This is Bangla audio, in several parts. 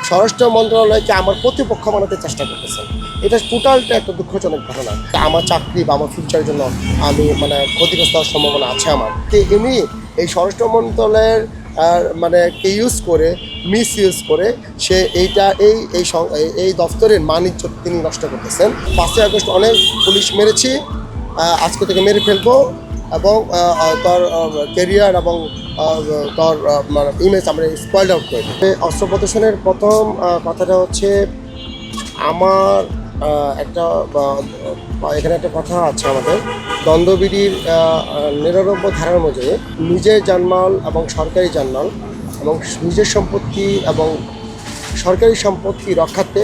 স্বরাষ্ট্র মন্ত্রণালয়কে আমার প্রতিপক্ষ বানাতে চেষ্টা করতেছেন। এটা টোটালটা একটা দুঃখজনক ঘটনা। আমার চাকরি বা আমার ফিউচারের জন্য আমি ক্ষতিগ্রস্ত হওয়ার সম্ভাবনা আছে আমার। এমনি এই স্বরাষ্ট্র মন্ত্রণালয়ের কে ইউজ করে মিস ইউজ করে সে এই দপ্তরের মানিজ্য তিনি নষ্ট করতেছেন। 5ই আগস্ট অনেক পুলিশ মেরেছি, আজকে থেকে মেরে ফেলবো এবং তার কেরিয়ার এবং তার ইমেজ আমরা স্পয়েল আউট করে দিই। অস্ত্র প্রদর্শনের প্রথম কথাটা হচ্ছে আমার এখানে একটা কথা আছে আমাদের দ্বন্দ্ববিধির 99 ধারার অনুযায়ী নিজের জানমাল এবং সরকারি জানমাল এবং নিজের সম্পত্তি এবং সরকারি সম্পত্তি রক্ষার্থে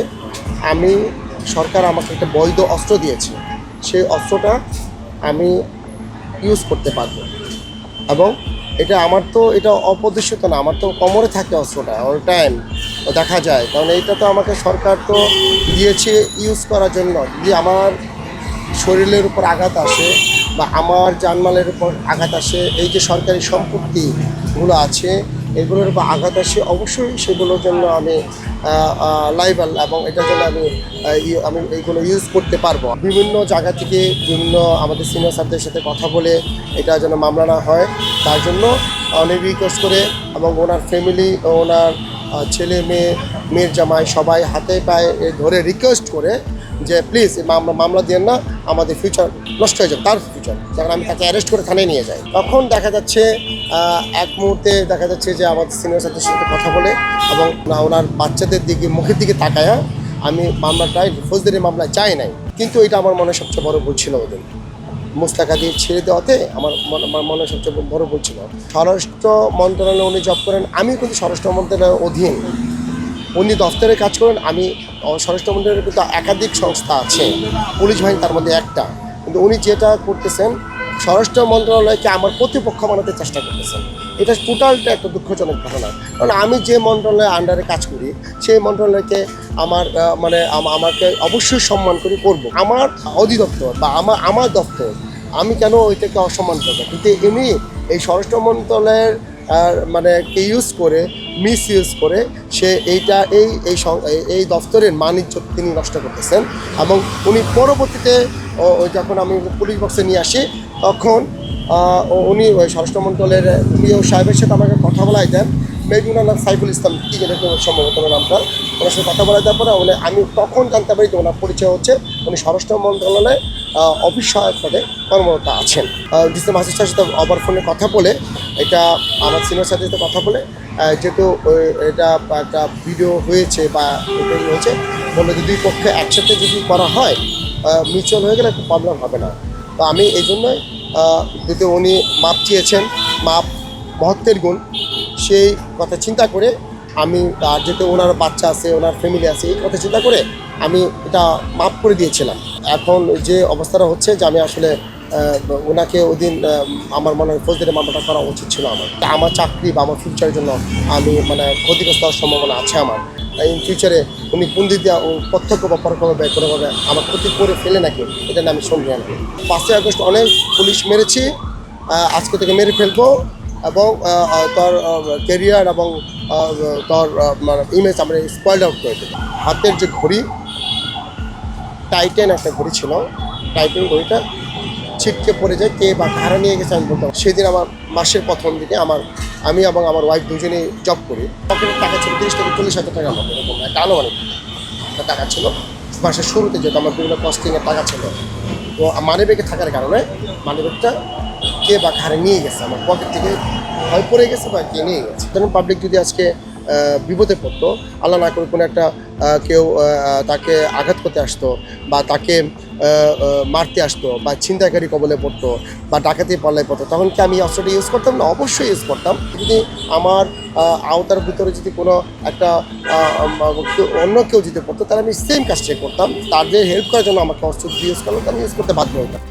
সরকার আমাকে একটা বৈধ অস্ত্র দিয়েছে, সেই অস্ত্রটা আমি ইউজ করতে পারবো এবং এটা অপ্রদর্শিত না, আমার তো কোমরে থাকে অস্ত্রটা অল টাইম দেখা যায়। কারণ এইটা তো আমাকে সরকার তো দিয়েছে ইউজ করার জন্য। যদি আমার শরীরের উপর আঘাত আসে বা আমার জানমালের উপর আঘাত আসে, এই যে সরকারি সম্পত্তিগুলো আছে এগুলোর উপর আঘাত আসে, অবশ্যই সেগুলোর জন্য আমি লাইবেল এবং এটার জন্য আমি এইগুলো ইউজ করতে পারবো। বিভিন্ন জায়গা থেকে বিভিন্ন আমাদের সিনিয়র স্যারদের সাথে কথা বলে এটা যেন মামলা না হয় তার জন্য অনেক রিকোয়েস্ট করে এবং ওনার ফ্যামিলি, ওনার ছেলে মেয়ের জামাই সবাই হাতে পায়ে ধরে রিকোয়েস্ট করে যে প্লিজ মামলা দিয়ে না, আমাদের ফিউচার নষ্ট হয়ে যাবে, তার ফিউচার। যখন আমি তাকে অ্যারেস্ট করে থানায় নিয়ে যাই তখন দেখা যাচ্ছে এক মুহূর্তে দেখা যাচ্ছে যে আমাদের সিনিয়র স্যারদের সাথে কথা বলে এবং ওনার বাচ্চাদের দিকে মুখের দিকে তাকায় আমি মামলাটায় ফৌজদারি মামলায় চাই নাই। কিন্তু এটা আমার মনে সবচেয়ে বড় ভুল ছিল, ওদের মুস্তাকা দিয়ে ছেড়ে দেওয়াতে আমার মনে সবচেয়ে বড় ভুল ছিল। স্বরাষ্ট্র মন্ত্রণালয়ে উনি জব করেন, আমি কিন্তু স্বরাষ্ট্র মন্ত্রণালয়ের অধীন। উনি দফতরে কাজ করেন, আমি স্বরাষ্ট্র মন্ত্রণালয়ের কিন্তু একাধিক সংস্থা আছে, পুলিশ বাহিনী তার মধ্যে একটা। কিন্তু উনি যেটা করতেছেন স্বরাষ্ট্র মন্ত্রণালয়কে আমার প্রতিপক্ষ বানাতে চেষ্টা করতেছেন। এটা টোটালটা একটা দুঃখজনক ঘটনা। কারণ আমি যে মন্ত্রণালয়ের আন্ডারে কাজ করি সেই মন্ত্রণালয়কে আমাকে অবশ্যই সম্মান করে করবো। আমার অধিদপ্তর বা আমার দপ্তর, আমি কেন ওইটাকে অসম্মান করবো? কিন্তু এমনি এই স্বরাষ্ট্র মন্ত্রণালয়ের কে ইউজ করে মিস ইউজ করে সে এই দপ্তরের মানিজ্য তিনি নষ্ট করতেছেন। এবং উনি পরবর্তীতে যখন আমি পুলিশ বক্সে নিয়ে আসি তখন উনি ওই স্বরাষ্ট্র মন্ত্রণালয়ের প্রিয় সাহেবের সাথে আমাকে কথা বলাই দেন, মেবি ওনার নাম সাইফুল ইসলাম কী যেরকম সম্ভবত নামটা, ওনার সাথে কথা বলা দেওয়ার পরে আমি তখন জানতে পারি যে ওনার পরিচয় হচ্ছে উনি স্বরাষ্ট্র মন্ত্রণালয়ে অফিস সহায়ক পদে কর্মরত আছেন। ডিসি মাসির সাথে আবার ফোনে কথা বলে এটা আমার সিনিয়র সাথে কথা বলে যেহেতু এটা একটা ভিডিও হয়েছে বা এটা হয়েছে বললো যে দুই পক্ষে একসাথে যদি করা হয় মিউচুয়াল হয়ে গেলে প্রবলেম হবে না। তো আমি এই জন্যই যদি উনি মাপ চেয়েছেন, মাপ মহত্বের গুণ, সেই কথা চিন্তা করে আমি আর যেহেতু ওনার বাচ্চা আছে, ওনার ফ্যামিলি আছে, এই কথা চিন্তা করে আমি এটা মাপ করে দিয়েছিলাম। এখন যে অবস্থাটা হচ্ছে যে আমি আসলে ওনাকে ওই দিন আমার মনে হয় ফৌজদারি মামলাটা করা উচিত ছিল। আমার চাকরি বা আমার ফিউচারের জন্য আমি ক্ষতিগ্রস্ত হওয়ার সম্ভাবনা আছে আমার। ইন ফিউচারে উনি কোন দিক দিয়ে প্রত্যক্ষ বা পরোক্ষভাবে কোনোভাবে আমার ক্ষতি করে ফেলে নাকি এটা নিয়ে আমি সন্দেহ আনবো। 5ই আগস্ট অনেক পুলিশ মেরেছি, আজকে থেকে মেরে ফেলবো এবং তার কেরিয়ার এবং তার ইমেজ আমরা স্পয়েল আউট করে দেবো। হাতের যে ঘড়ি, টাইটেন একটা ঘড়ি ছিল, টাইটেন ঘড়িটা ছিটকে পড়ে যায়, কে বা কারা নিয়ে গেছে আমি বলতাম। সেদিন আমার মাসের প্রথম দিকে আমি এবং আমার ওয়াইফ দুজনেই জব করি। পকেটের টাকা ছিল 30 থেকে 40 হাজার টাকার মতো, এরকম একটা আনুমানিক টাকা ছিল। মাসের শুরুতে যেহেতু আমার বিভিন্ন কস্টিংয়ের টাকা ছিল, তো মানিব্যাগে থাকার কারণে মানিব্যাগটা কে বা কারে নিয়ে গেছে, আমার পকেট থেকে হয় পড়ে গেছে বা কে নিয়ে গেছে। তখন পাবলিক যদি আজকে বিপদে পড়তো, আল্লাহ না করে কোনো একটা কেউ তাকে আঘাত করতে আসতো বা তাকে মারতে আসতো বা ছিনতাইকারী কবলে পড়তো বা ডাকাতি পাল্লায় পড়তো, তখন কি আমি অস্ত্রটা ইউজ করতাম না? অবশ্যই ইউজ করতাম। যদি আমার আওতার ভিতরে যদি কোনো একটা অন্য কেউ যদি পড়তো তাহলে আমি সেম কাজটাই করতাম। তাদের হেল্প করার জন্য আমাকে অস্ত্র ইউজ করলে আমি ইউজ করতে বাধ্য হতাম।